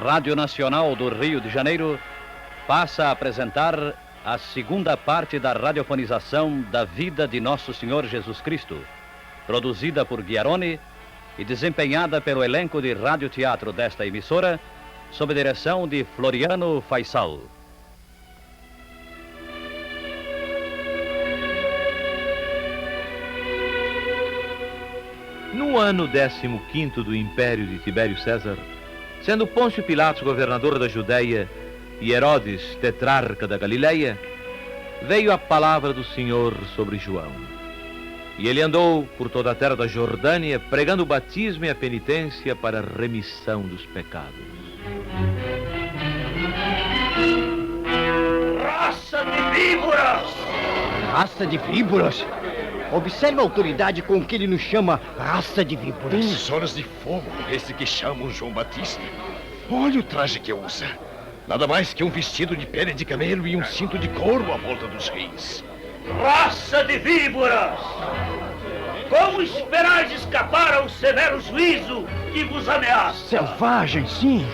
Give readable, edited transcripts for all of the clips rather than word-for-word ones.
Rádio Nacional do Rio de Janeiro passa a apresentar a segunda parte da radiofonização da vida de Nosso Senhor Jesus Cristo, produzida por Ghiaroni e desempenhada pelo elenco de radioteatro desta emissora, sob a direção de Floriano Faisal. No ano 15º do Império de Tibério César, sendo Pôncio Pilatos governador da Judéia e Herodes tetrarca da Galileia, veio a palavra do Senhor sobre João. E ele andou por toda a terra da Jordânia, pregando o batismo e a penitência para a remissão dos pecados. Raça de víboras! Raça de víboras? Observe a autoridade com que ele nos chama raça de víboras. Horas de fogo, esse que chamam João Batista. Olha o traje que usa. Nada mais que um vestido de pele de camelo e um cinto de couro à volta dos reis. Raça de víboras! Como esperais escapar ao severo juízo que vos ameaça? Selvagem, sim.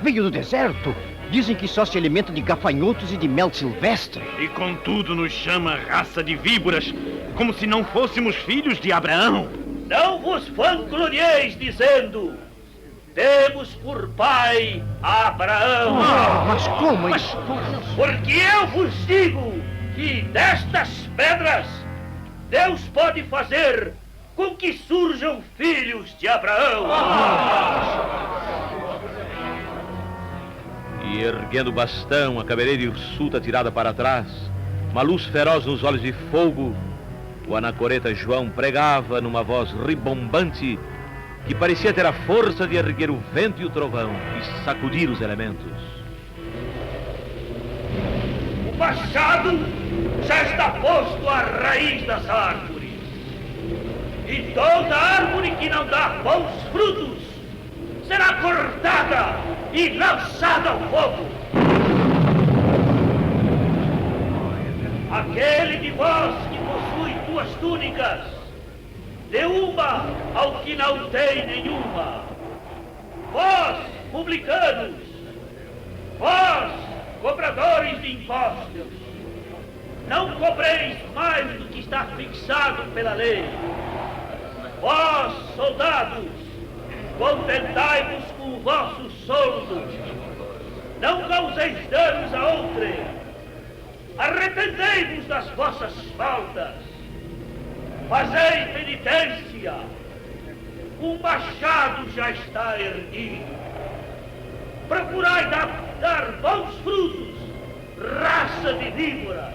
Veio do deserto. Dizem que só se alimenta de gafanhotos e de mel silvestre. E contudo nos chama raça de víboras, como se não fôssemos filhos de Abraão. Não vos vanglorieis dizendo: temos por pai Abraão. Mas como isso? Porque eu vos digo que destas pedras Deus pode fazer com que surjam filhos de Abraão. E erguendo o bastão, a cabeleira hirsuta tirada para trás, uma luz feroz nos olhos de fogo, o anacoreta João pregava numa voz ribombante que parecia ter a força de erguer o vento e o trovão e sacudir os elementos. O machado já está posto à raiz das árvores. E toda árvore que não dá bons frutos será cortada e lançada ao fogo. Aquele de vós que possui duas túnicas, dê uma ao que não tem nenhuma. Vós, publicanos, vós, cobradores de impostos, não cobreis mais do que está fixado pela lei. Vós, soldados, contentai-vos com o vosso soldo. Não causeis danos a outrem. Arrependei-vos das vossas faltas. Fazei penitência. O machado já está erguido. Procurai dar bons frutos, raça de víboras.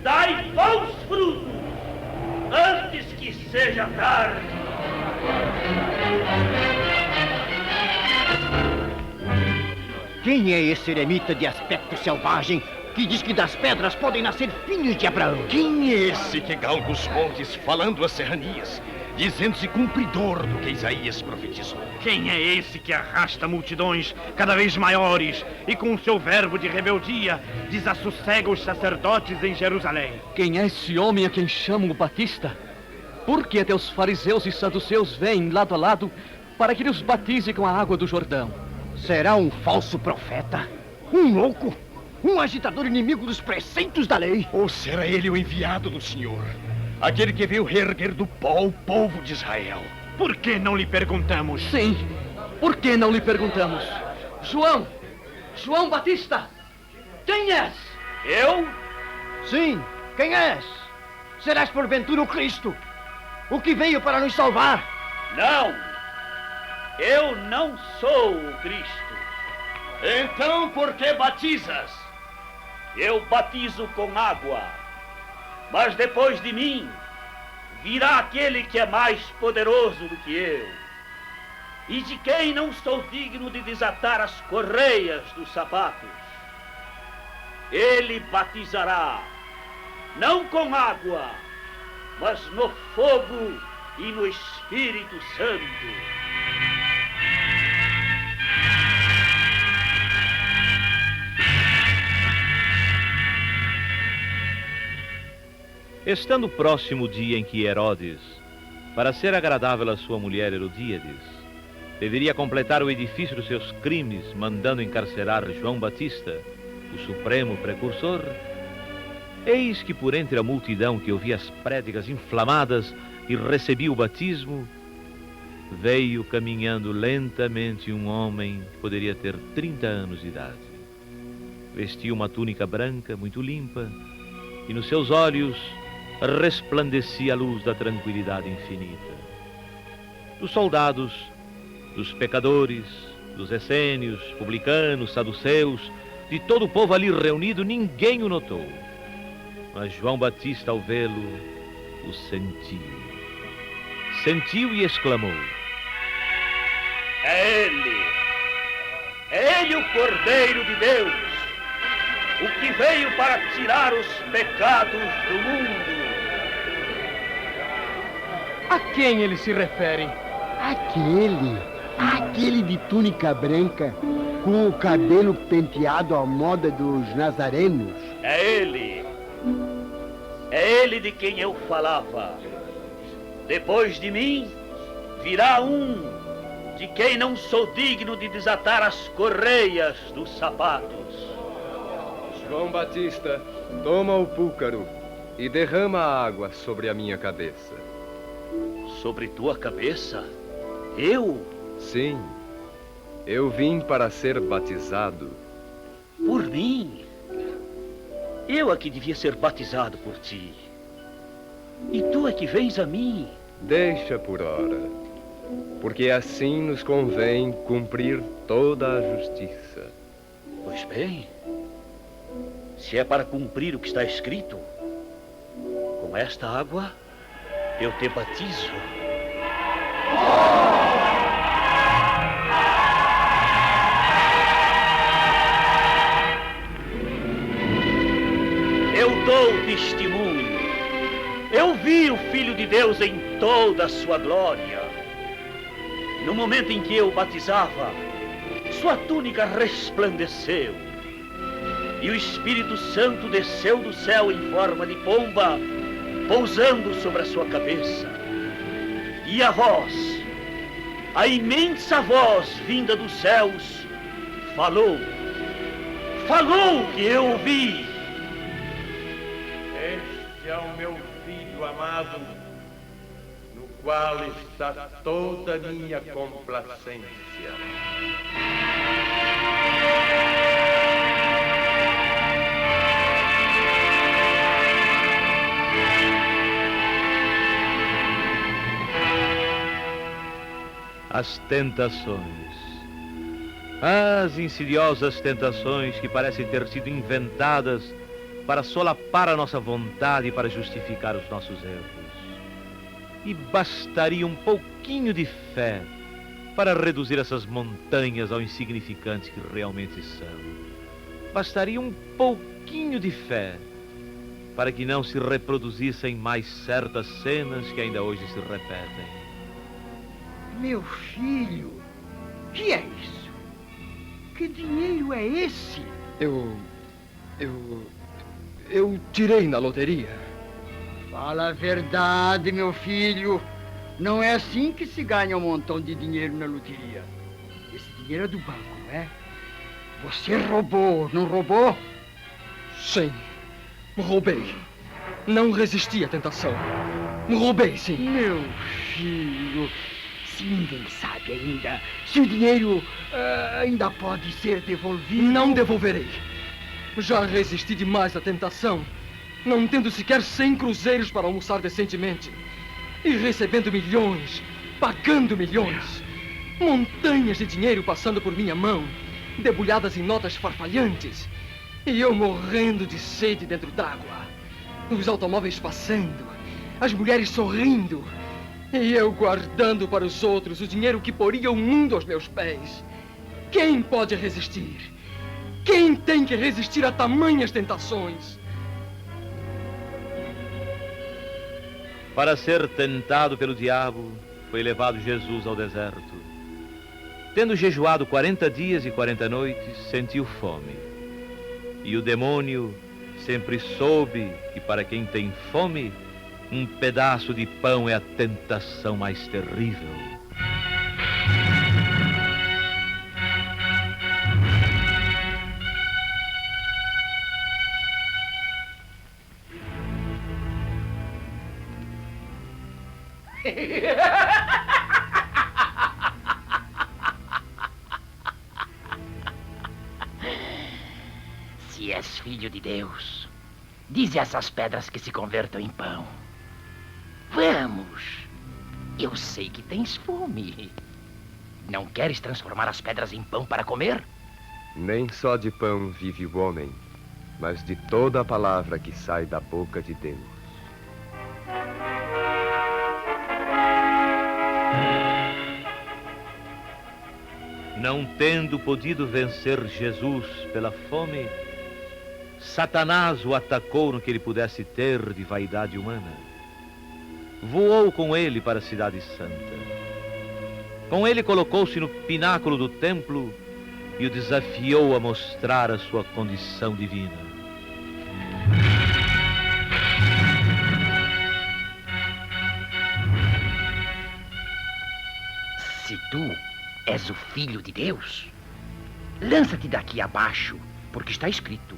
Dai bons frutos antes que seja tarde. Quem é esse eremita de aspecto selvagem que diz que das pedras podem nascer filhos de Abraão? Quem é esse que galga os montes falando às serranias, dizendo-se cumpridor do que Isaías profetizou? Quem é esse que arrasta multidões cada vez maiores e com o seu verbo de rebeldia desassossega os sacerdotes em Jerusalém? Quem é esse homem a quem chamam o Batista? Por que até os fariseus e saduceus vêm lado a lado para que ele os batize com a água do Jordão? Será um falso profeta? Um louco? Um agitador inimigo dos preceitos da lei? Ou será ele o enviado do Senhor? Aquele que veio reerguer do pó o povo de Israel? Por que não lhe perguntamos? Sim, por que não lhe perguntamos? João! João Batista! Quem és? Eu? Sim, quem és? Serás porventura o Cristo? O que veio para nos salvar? Não! Eu não sou o Cristo. Então por que batizas? Eu batizo com água. Mas depois de mim, virá aquele que é mais poderoso do que eu, e de quem não sou digno de desatar as correias dos sapatos. Ele batizará, não com água, mas no fogo e no Espírito Santo. Estando próximo o dia em que Herodes, para ser agradável à sua mulher Herodíades, deveria completar o edifício dos seus crimes, mandando encarcerar João Batista, o supremo precursor, eis que por entre a multidão que ouvia as prédicas inflamadas e recebia o batismo, veio caminhando lentamente um homem que poderia ter 30 anos de idade. Vestia uma túnica branca, muito limpa, e nos seus olhos resplandecia a luz da tranquilidade infinita. Dos soldados, dos pecadores, dos essênios, publicanos, saduceus, de todo o povo ali reunido, ninguém o notou. Mas João Batista, ao vê-lo, o sentiu. Sentiu e exclamou: É Ele o Cordeiro de Deus, o que veio para tirar os pecados do mundo. A quem ele se refere? Aquele de túnica branca, com o cabelo penteado à moda dos nazarenos. É Ele de quem eu falava. Depois de mim, virá um de quem não sou digno de desatar as correias dos sapatos. João Batista, toma o púlcaro e derrama a água sobre a minha cabeça. Sobre tua cabeça? Eu? Sim, eu vim para ser batizado. Por mim? Eu é que devia ser batizado por ti. E tu é que vens a mim? Deixa por ora, porque assim nos convém cumprir toda a justiça. Pois bem, se é para cumprir o que está escrito, com esta água eu te batizo. Eu dou testemunho. Eu vi o Filho de Deus em toda a sua glória. No momento em que eu batizava, sua túnica resplandeceu. E o Espírito Santo desceu do céu em forma de pomba, pousando sobre a sua cabeça. E a voz, a imensa voz vinda dos céus, falou que eu ouvi. Este é o meu Filho amado, no qual está toda a minha complacência. As tentações. As insidiosas tentações que parecem ter sido inventadas para solapar a nossa vontade e para justificar os nossos erros. E bastaria um pouquinho de fé para reduzir essas montanhas ao insignificante que realmente são. Bastaria um pouquinho de fé para que não se reproduzissem mais certas cenas que ainda hoje se repetem. Meu filho, que é isso? Que dinheiro é esse? Eu tirei na loteria. Fala a verdade, meu filho. Não é assim que se ganha um montão de dinheiro na loteria. Esse dinheiro é do banco, não é? Você roubou, não roubou? Sim, roubei. Não resisti à tentação. Roubei, sim. Meu filho, se ninguém sabe ainda, se o dinheiro ainda pode ser devolvido... Não devolverei. Já resisti demais à tentação, não tendo sequer 100 cruzeiros para almoçar decentemente. E recebendo milhões, pagando milhões. Montanhas de dinheiro passando por minha mão, debulhadas em notas farfalhantes. E eu morrendo de sede dentro d'água. Os automóveis passando, as mulheres sorrindo. E eu guardando para os outros o dinheiro que poria o mundo aos meus pés. Quem pode resistir? Quem tem que resistir a tamanhas tentações? Para ser tentado pelo diabo, foi levado Jesus ao deserto. Tendo jejuado 40 dias e 40 noites, sentiu fome. E o demônio sempre soube que para quem tem fome, um pedaço de pão é a tentação mais terrível. Se és filho de Deus, dize a essas pedras que se convertam em pão. Vamos! Eu sei que tens fome. Não queres transformar as pedras em pão para comer? Nem só de pão vive o homem, mas de toda a palavra que sai da boca de Deus. Não tendo podido vencer Jesus pela fome, Satanás o atacou no que ele pudesse ter de vaidade humana. Voou com ele para a cidade santa. Com ele colocou-se no pináculo do templo e o desafiou a mostrar a sua condição divina. Se tu és o filho de Deus, lança-te daqui abaixo, porque está escrito: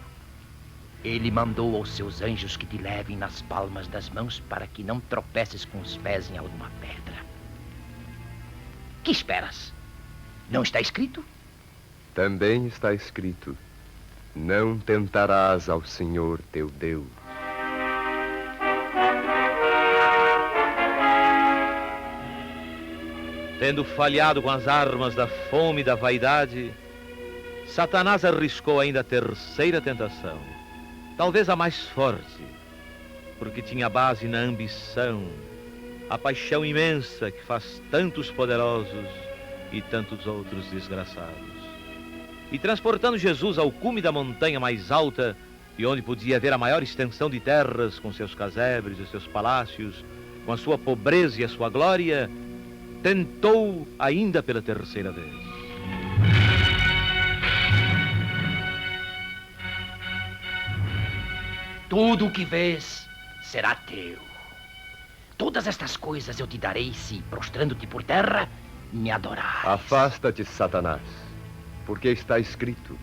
Ele mandou aos seus anjos que te levem nas palmas das mãos para que não tropeces com os pés em alguma pedra. Que esperas? Não está escrito? Também está escrito: não tentarás ao Senhor teu Deus. Tendo falhado com as armas da fome e da vaidade, Satanás arriscou ainda a terceira tentação, talvez a mais forte, porque tinha base na ambição, a paixão imensa que faz tantos poderosos e tantos outros desgraçados. E transportando Jesus ao cume da montanha mais alta, e onde podia ver a maior extensão de terras, com seus casebres e seus palácios, com a sua pobreza e a sua glória, tentou ainda pela terceira vez. Tudo o que vês será teu. Todas estas coisas eu te darei se, prostrando-te por terra, me adorares. Afasta-te, Satanás, porque está escrito: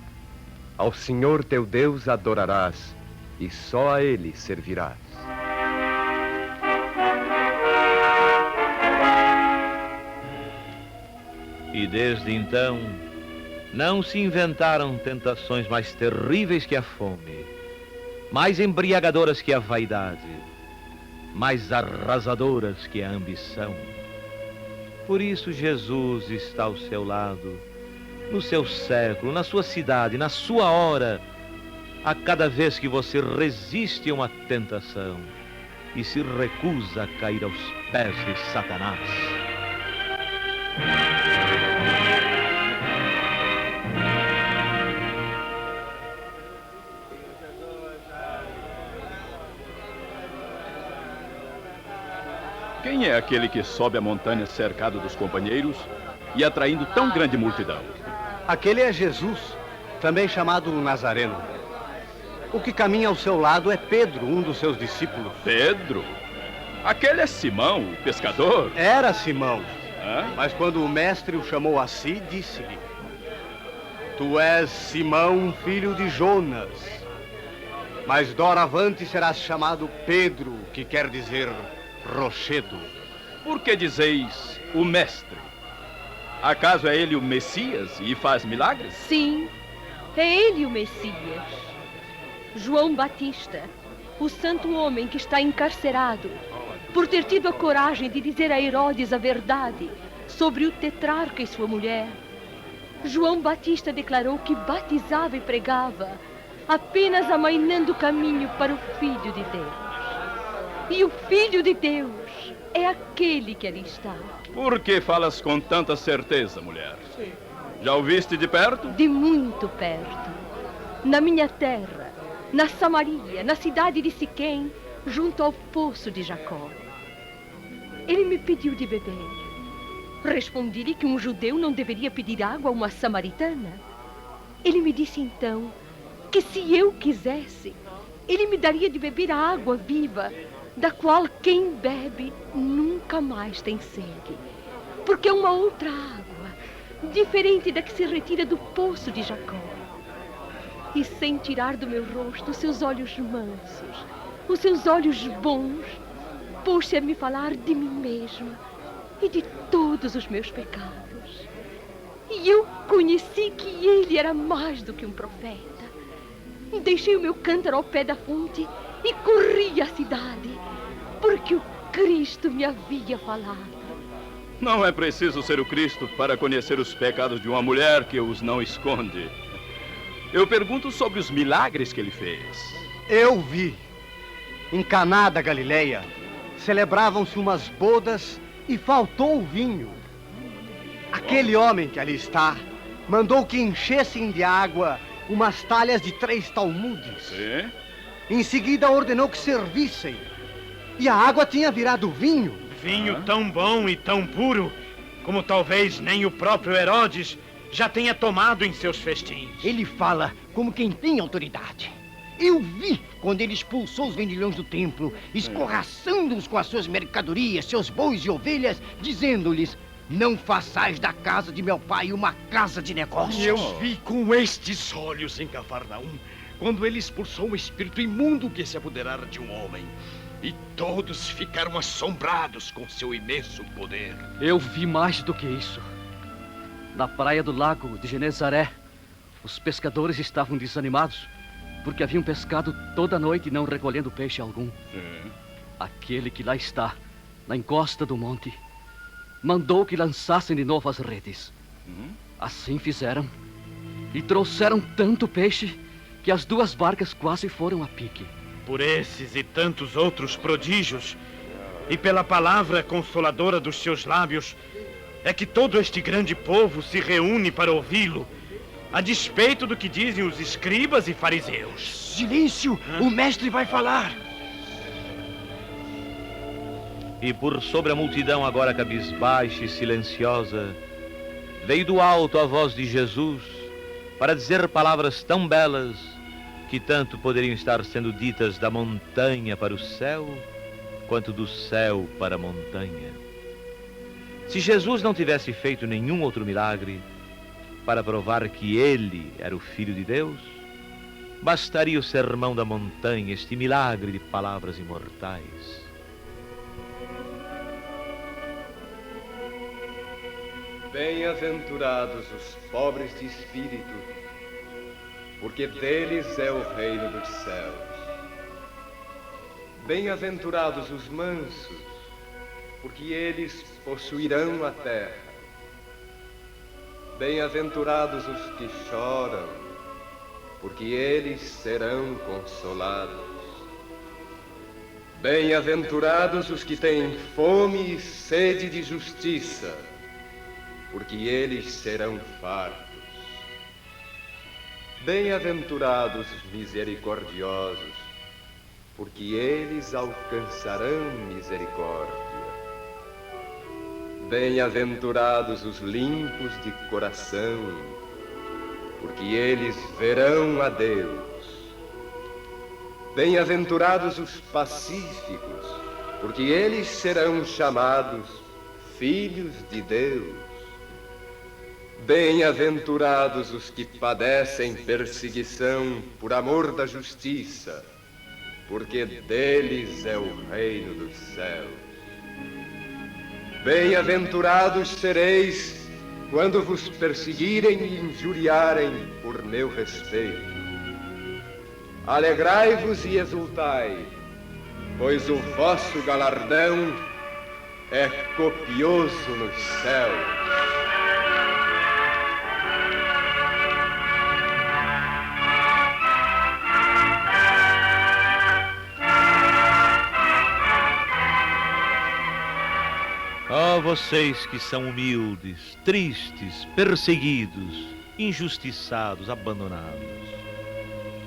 ao Senhor teu Deus adorarás, e só a Ele servirás. E desde então, não se inventaram tentações mais terríveis que a fome, mais embriagadoras que a vaidade, mais arrasadoras que a ambição. Por isso Jesus está ao seu lado, no seu século, na sua cidade, na sua hora, a cada vez que você resiste a uma tentação e se recusa a cair aos pés de Satanás. Quem é aquele que sobe a montanha cercado dos companheiros e atraindo tão grande multidão? Aquele é Jesus, também chamado Nazareno. O que caminha ao seu lado é Pedro, um dos seus discípulos. Pedro? Aquele é Simão, o pescador? Era Simão. Hã? Mas quando o mestre o chamou a si, disse-lhe: Tu és Simão, filho de Jonas. Mas doravante serás chamado Pedro, que quer dizer rochedo. Por que dizeis o mestre? Acaso é ele o Messias e faz milagres? Sim, é ele o Messias. João Batista, o santo homem que está encarcerado por ter tido a coragem de dizer a Herodes a verdade sobre o tetrarca e sua mulher. João Batista declarou que batizava e pregava, apenas amainando o caminho para o Filho de Deus. E o Filho de Deus é aquele que ali está. Por que falas com tanta certeza, mulher? Já o viste de perto? De muito perto. Na minha terra, na Samaria, na cidade de Siquém, junto ao poço de Jacó. Ele me pediu de beber. Respondi-lhe que um judeu não deveria pedir água a uma samaritana. Ele me disse então que se eu quisesse, ele me daria de beber a água viva, da qual quem bebe nunca mais tem sede. Porque é uma outra água, diferente da que se retira do poço de Jacó. E sem tirar do meu rosto os seus olhos mansos, os seus olhos bons, pôs-se a me falar de mim mesma e de todos os meus pecados. E eu conheci que ele era mais do que um profeta. Deixei o meu cântaro ao pé da fonte e corri à cidade, porque o Cristo me havia falado. Não é preciso ser o Cristo para conhecer os pecados de uma mulher que os não esconde. Eu pergunto sobre os milagres que ele fez. Eu vi. Em Caná da Galileia, celebravam-se umas bodas e faltou o vinho. Aquele homem que ali está mandou que enchessem de água umas talhas de 3 talmudes. Sim? Em seguida ordenou que servissem. E a água tinha virado vinho. Vinho tão bom e tão puro como talvez nem o próprio Herodes já tenha tomado em seus festins. Ele fala como quem tem autoridade. Eu vi quando ele expulsou os vendilhões do templo, escorraçando-os com as suas mercadorias, seus bois e ovelhas, dizendo-lhes: não façais da casa de meu pai uma casa de negócios. Eu vi com estes olhos em Cafarnaum, quando ele expulsou um espírito imundo que se apoderara de um homem. E todos ficaram assombrados com seu imenso poder. Eu vi mais do que isso. Na praia do lago de Genezaré, os pescadores estavam desanimados, porque haviam pescado toda a noite e não recolhendo peixe algum. Sim. Aquele que lá está, na encosta do monte, mandou que lançassem de novo as redes. Assim fizeram. E trouxeram tanto peixe que as 2 barcas quase foram a pique. Por esses e tantos outros prodígios, e pela palavra consoladora dos seus lábios, é que todo este grande povo se reúne para ouvi-lo, a despeito do que dizem os escribas e fariseus. Silêncio! O mestre vai falar! E por sobre a multidão agora cabisbaixa e silenciosa, veio do alto a voz de Jesus para dizer palavras tão belas que tanto poderiam estar sendo ditas da montanha para o céu, quanto do céu para a montanha. Se Jesus não tivesse feito nenhum outro milagre para provar que ele era o Filho de Deus, bastaria o sermão da montanha, este milagre de palavras imortais. Bem-aventurados os pobres de espírito, porque deles é o reino dos céus. Bem-aventurados os mansos, porque eles possuirão a terra. Bem-aventurados os que choram, porque eles serão consolados. Bem-aventurados os que têm fome e sede de justiça, porque eles serão fartos. Bem-aventurados os misericordiosos, porque eles alcançarão misericórdia. Bem-aventurados os limpos de coração, porque eles verão a Deus. Bem-aventurados os pacíficos, porque eles serão chamados filhos de Deus. Bem-aventurados os que padecem perseguição por amor da justiça, porque deles é o reino dos céus. Bem-aventurados sereis quando vos perseguirem e injuriarem por meu respeito. Alegrai-vos e exultai, pois o vosso galardão é copioso nos céus. Ó vocês que são humildes, tristes, perseguidos, injustiçados, abandonados.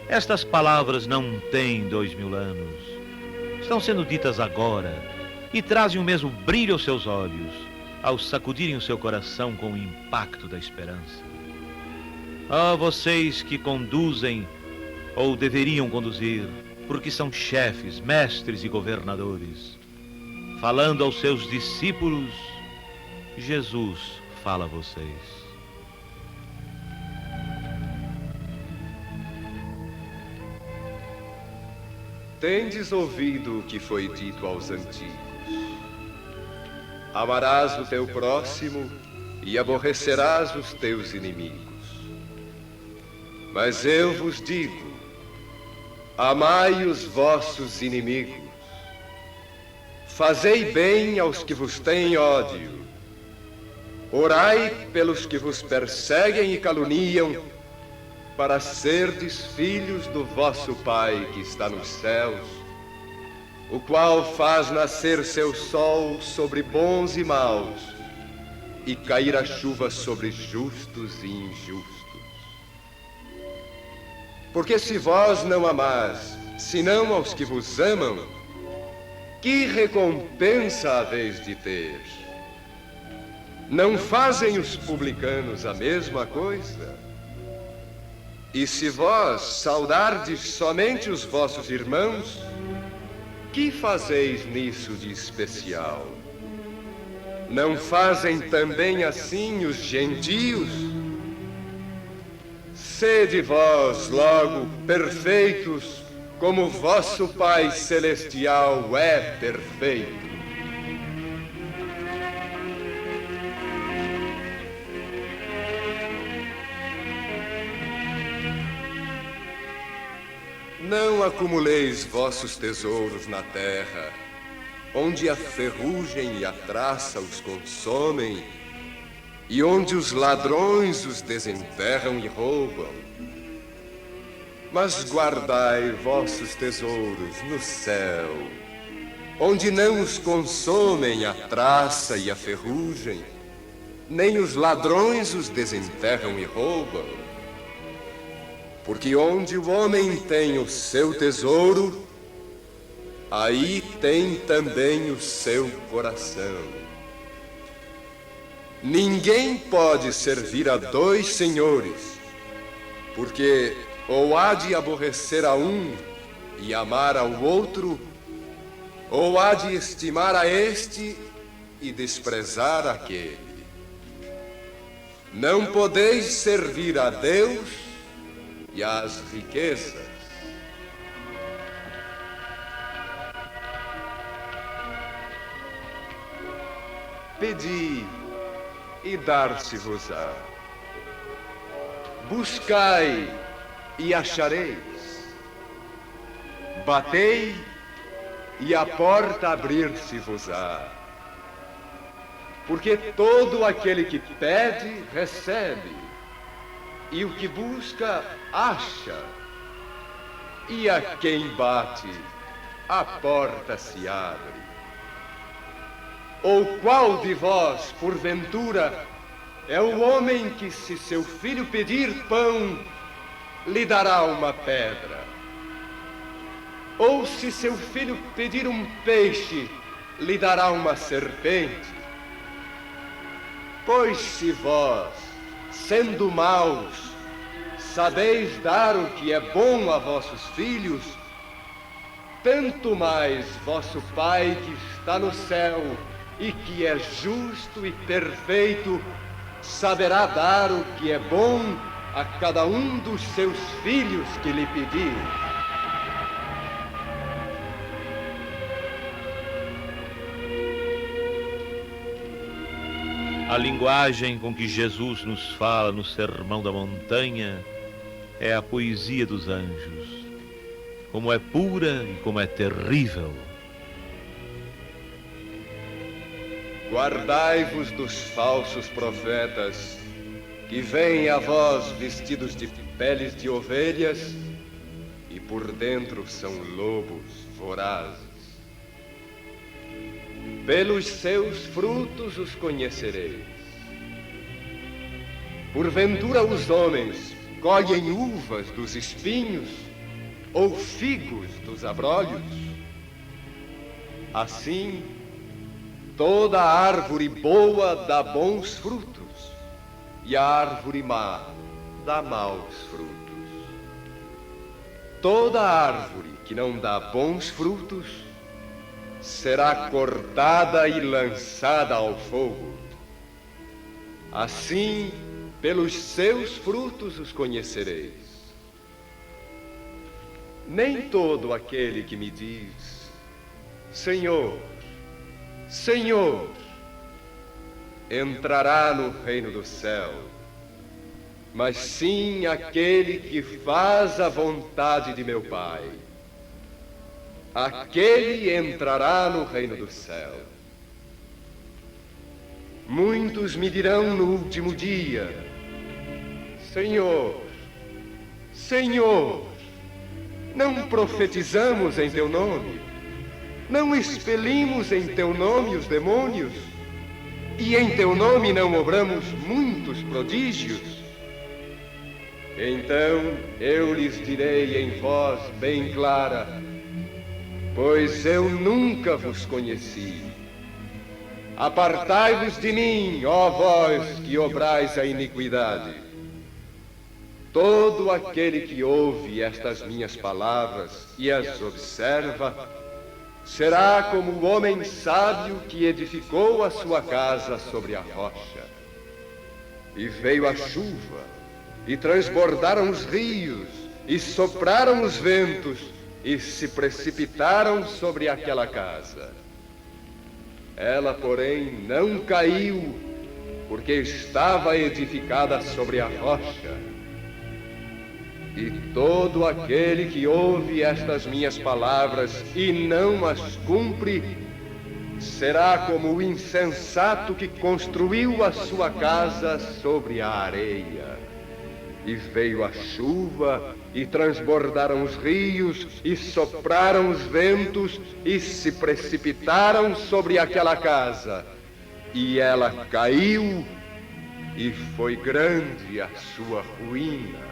Estas palavras não têm 2000 anos. Estão sendo ditas agora e trazem o mesmo brilho aos seus olhos ao sacudirem o seu coração com o impacto da esperança. Ó vocês que conduzem ou deveriam conduzir, porque são chefes, mestres e governadores. Falando aos seus discípulos, Jesus fala a vocês. Tendes ouvido o que foi dito aos antigos: amarás o teu próximo e aborrecerás os teus inimigos. Mas eu vos digo, amai os vossos inimigos, fazei bem aos que vos têm ódio, orai pelos que vos perseguem e caluniam, para serdes filhos do vosso Pai que está nos céus, o qual faz nascer seu sol sobre bons e maus, e cair a chuva sobre justos e injustos. Porque se vós não amais, senão aos que vos amam, que recompensa haveis de ter? Não fazem os publicanos a mesma coisa? E se vós saudardes somente os vossos irmãos, que fazeis nisso de especial? Não fazem também assim os gentios? Sede vós, logo, perfeitos, como vosso Pai Celestial é perfeito. Não acumuleis vossos tesouros na terra, onde a ferrugem e a traça os consomem, e onde os ladrões os desenterram e roubam. Mas guardai vossos tesouros no céu, onde não os consomem a traça e a ferrugem, nem os ladrões os desenterram e roubam. Porque onde o homem tem o seu tesouro, aí tem também o seu coração. Ninguém pode servir a dois senhores, porque ou há de aborrecer a um e amar ao outro, ou há de estimar a este e desprezar aquele. Não podeis servir a Deus e às riquezas. Pedi e dar-se-vos-á. Buscai e achareis. Batei e a porta abrir-se-vos-á. Porque todo aquele que pede, recebe, e o que busca, acha, e a quem bate, a porta se abre. Ou qual de vós, porventura, é o homem que, se seu filho pedir pão, lhe dará uma pedra? Ou se seu filho pedir um peixe, lhe dará uma serpente? Pois se vós, sendo maus, sabeis dar o que é bom a vossos filhos, tanto mais vosso Pai que está no céu e que é justo e perfeito, saberá dar o que é bom a cada um dos seus filhos que lhe pedir. A linguagem com que Jesus nos fala no Sermão da Montanha é a poesia dos anjos. Como é pura e como é terrível. Guardai-vos dos falsos profetas, que vêm a vós vestidos de peles de ovelhas e por dentro são lobos vorazes. Pelos seus frutos os conhecereis. Porventura os homens colhem uvas dos espinhos ou figos dos abrolhos? Assim, toda árvore boa dá bons frutos, e a árvore má dá maus frutos. Toda árvore que não dá bons frutos será cortada e lançada ao fogo. Assim, pelos seus frutos os conhecereis. Nem todo aquele que me diz, Senhor, Senhor, entrará no reino do céu, mas sim aquele que faz a vontade de meu Pai. Aquele entrará no reino do céu. Muitos me dirão no último dia: Senhor, Senhor, não profetizamos em teu nome? Não expelimos em teu nome os demônios? E em teu nome não obramos muitos prodígios? Então eu lhes direi em voz bem clara: pois eu nunca vos conheci. Apartai-vos de mim, ó vós que obrais a iniquidade. Todo aquele que ouve estas minhas palavras e as observa, será como o homem sábio que edificou a sua casa sobre a rocha. E veio a chuva, e transbordaram os rios, e sopraram os ventos, e se precipitaram sobre aquela casa. Ela, porém, não caiu, porque estava edificada sobre a rocha. E todo aquele que ouve estas minhas palavras e não as cumpre, será como o insensato que construiu a sua casa sobre a areia. E veio a chuva, e transbordaram os rios, e sopraram os ventos, e se precipitaram sobre aquela casa. E ela caiu, e foi grande a sua ruína.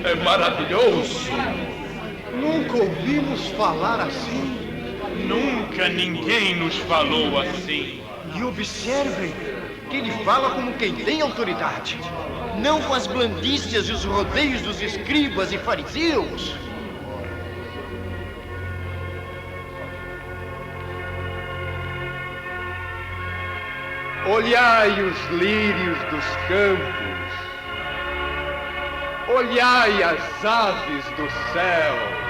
É maravilhoso! Nunca ouvimos falar assim. Nunca ninguém nos falou assim. E observem que ele fala como quem tem autoridade, não com as blandícias e os rodeios dos escribas e fariseus. Olhai os lírios dos campos, olhai as aves do céu.